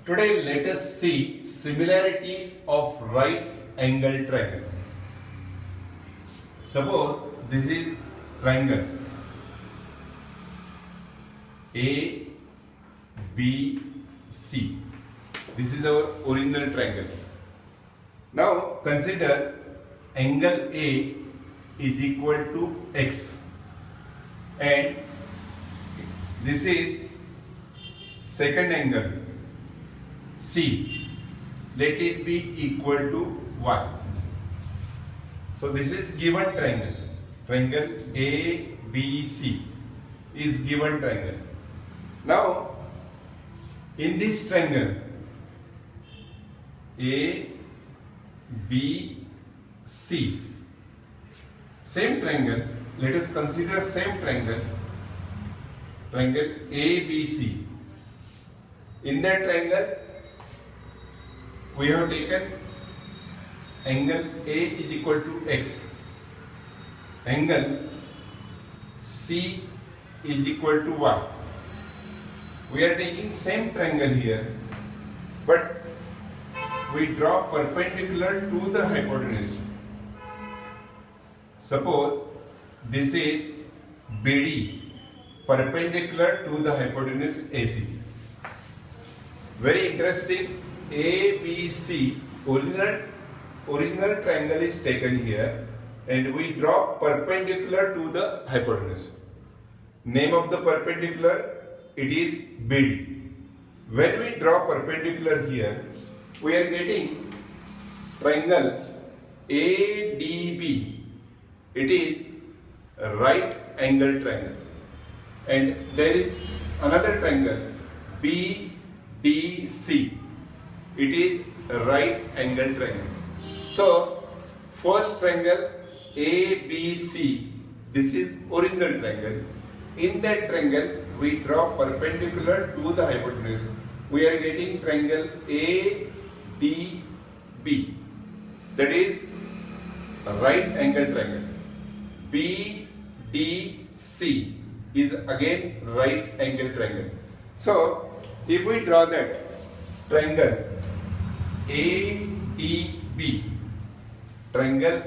Today let us see similarity of right angle triangle. Suppose this is triangle A, B, C. This is our original triangle. Now consider angle A is equal to X and this is second angle C. Let it be equal to Y. So this is given triangle. Triangle ABC is given triangle. Now in this triangle A, B, C, same triangle, let us consider same triangle, triangle ABC. In that triangle we have taken angle A is equal to X, angle C is equal to Y. We are taking same triangle here, but we draw perpendicular to the hypotenuse. Suppose this is BD, perpendicular to the hypotenuse AC. Very interesting. ABC, original triangle is taken here and we draw perpendicular to the hypotenuse. Name of the perpendicular, it is BD. When we draw perpendicular here, we are getting triangle ADB. It is a right angle triangle. And there is another triangle BDC. It is a right angle triangle. So first triangle ABC, this is original triangle. In that triangle we draw perpendicular to the hypotenuse. We are getting triangle ADB. That is a right angle triangle. BDC is again right angle triangle. So if we draw that triangle ADB, triangle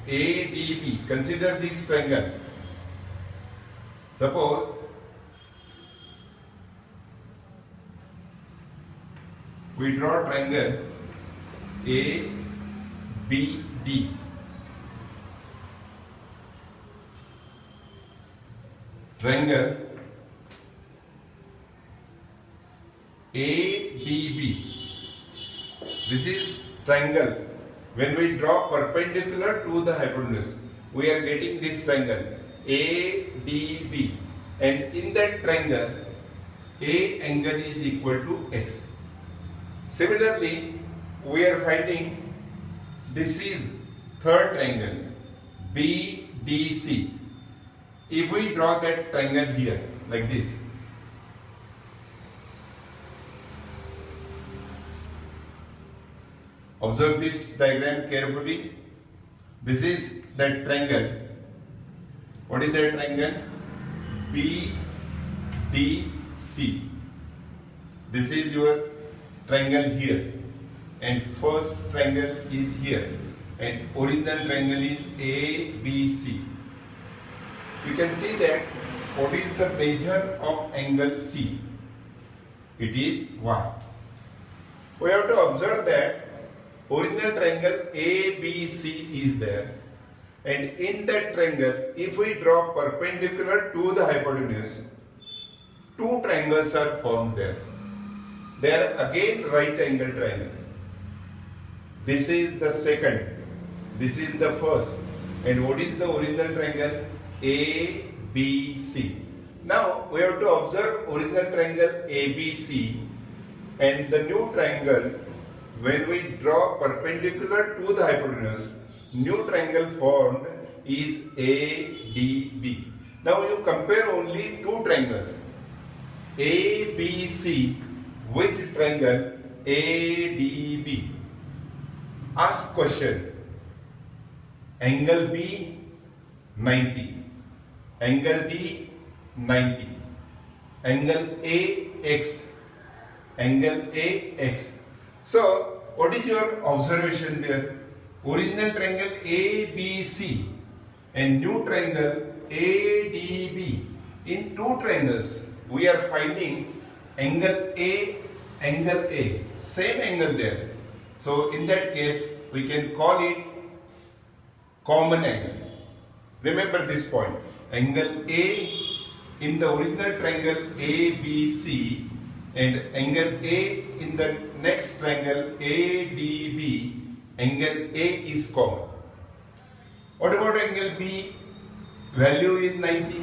ADB, consider this triangle. Suppose we draw triangle ABD. Triangle ADB. This is triangle. When we draw perpendicular to the hypotenuse, we are getting this triangle ADB. And in that triangle, A angle is equal to X. Similarly, we are finding this is third triangle BDC. If we draw that triangle here like this, observe this diagram carefully. This is that triangle. What is that triangle? BDC. This is your triangle here, and first triangle is here, and original triangle is ABC. You can see that what is the measure of angle C? It is Y. We have to observe that original triangle ABC is there, and in that triangle, if we draw perpendicular to the hypotenuse, two triangles are formed there. They are again right angle triangle. This is the second, this is the first, and what is the original triangle? ABC. Now we have to observe original triangle ABC and the new triangle. When we draw perpendicular to the hypotenuse, new triangle formed is ADB. Now you compare only two triangles, ABC with triangle ADB. Ask question. Angle B 90, angle D 90, angle A X, angle AX. So, what is your observation there? Original triangle ABC and new triangle ADB. In two triangles, we are finding angle A, same angle there. So, in that case, we can call it common angle. Remember this point. Angle A in the original triangle ABC and angle A in the next triangle ADB, angle A is common. What about angle B? Value is 90.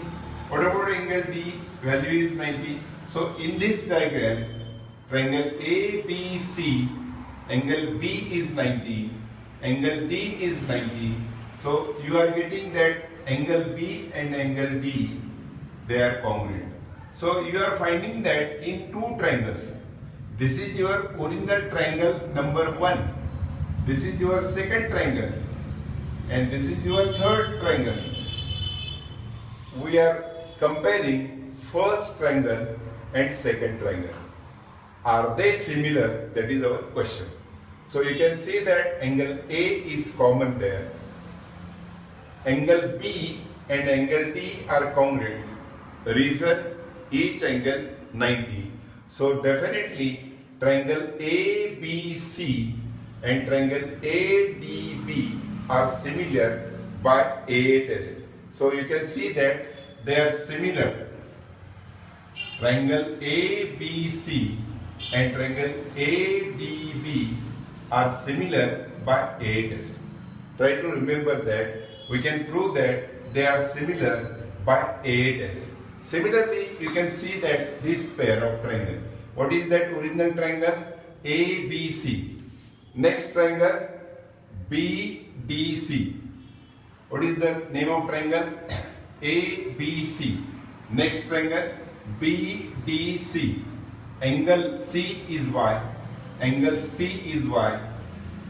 What about angle D? Value is 90. So in this diagram, triangle ABC, angle B is 90, angle D is 90. So you are getting that angle B and angle D, they are congruent. So you are finding that in two triangles. This is your original triangle number 1. This is your second triangle. And this is your third triangle. We are comparing first triangle and second triangle. Are they similar? That is our question. So you can see that angle A is common there. Angle B and angle D are congruent. The reason, each angle 90. So definitely triangle ABC and triangle ADB are similar by AA test. So you can see that they are similar. Triangle ABC and triangle ADB are similar by AA test. Try to remember that. We can prove that they are similar by AA test. Similarly, you can see that this pair of triangle. What is that original triangle? ABC. Next triangle BDC. What is the name of triangle? ABC. Next triangle BDC. Angle C is Y. Angle C is Y.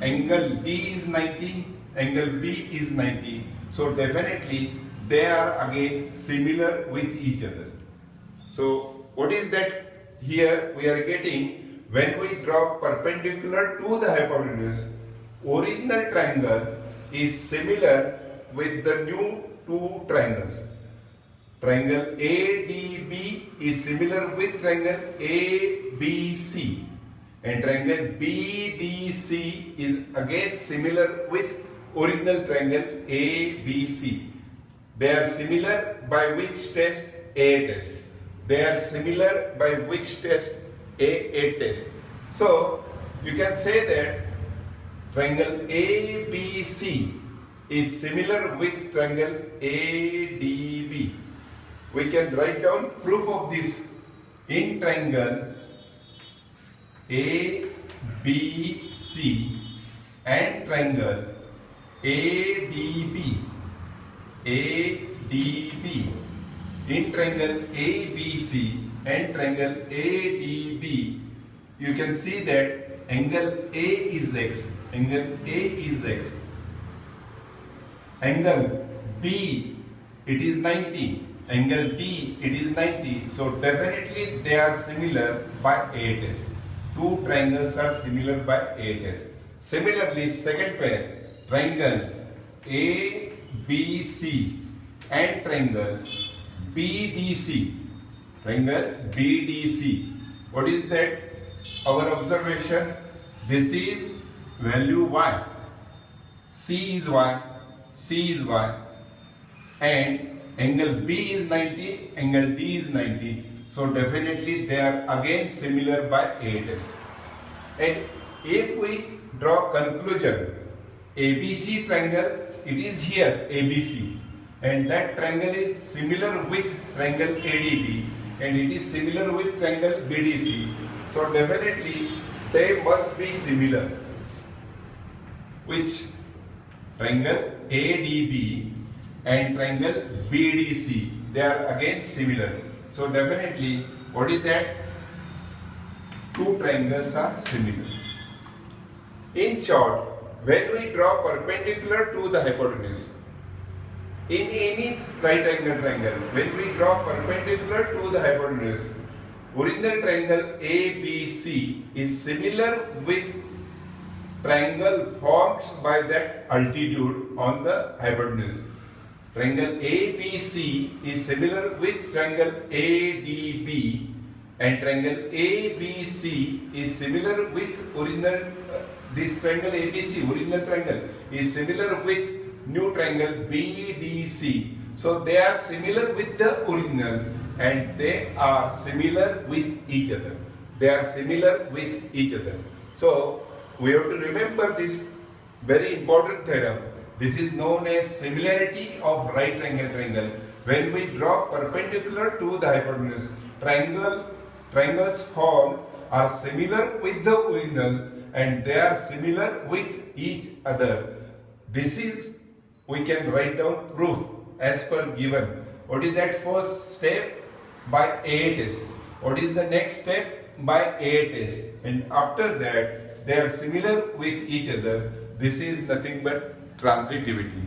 Angle D is 90. Angle B is 90. So definitely they are again similar with each other. So what is that here we are getting when we draw perpendicular to the hypotenuse, original triangle is similar with the new two triangles. Triangle ADB is similar with triangle ABC and triangle BDC is again similar with original triangle ABC. They are similar by which test? A test. They are similar by which test? A test. So you can say that triangle ABC is similar with triangle ADB. We can write down proof of this. In triangle ABC and triangle ADB, in triangle ABC and triangle ADB, you can see that angle A is X, angle A is X, angle B it is 90, angle D it is 90, so definitely they are similar by A test. Two triangles are similar by A test. Similarly, second pair, triangle ABC and triangle BDC. Triangle BDC. What is that? Our observation. This is value Y. C is Y. C is Y. And angle B is 90. Angle D is 90. So definitely they are again similar by A test. And if we draw conclusion, ABC triangle, it is here ABC, and that triangle is similar with triangle ADB and it is similar with triangle BDC. So definitely they must be similar. Which? Triangle ADB and triangle BDC, they are again similar. So definitely what is that? Two triangles are similar. In short, when we draw perpendicular to the hypotenuse, in any right angle triangle, when we draw perpendicular to the hypotenuse, Original triangle ABC is similar with triangle formed by that altitude on the hypotenuse. Triangle ABC is similar with triangle ADB, and triangle ABC is similar with original this triangle ABC, original triangle, is similar with new triangle BDC. So they are similar with the original and they are similar with each other. They are similar with each other. So we have to remember this very important theorem. This is known as similarity of right angle triangle. When we draw perpendicular to the hypotenuse, triangles formed are similar with the original and they are similar with each other. This is, we can write down proof as per given. What is that first step? By A test. What is the next step? By A test. And after that, they are similar with each other. This is nothing but transitivity.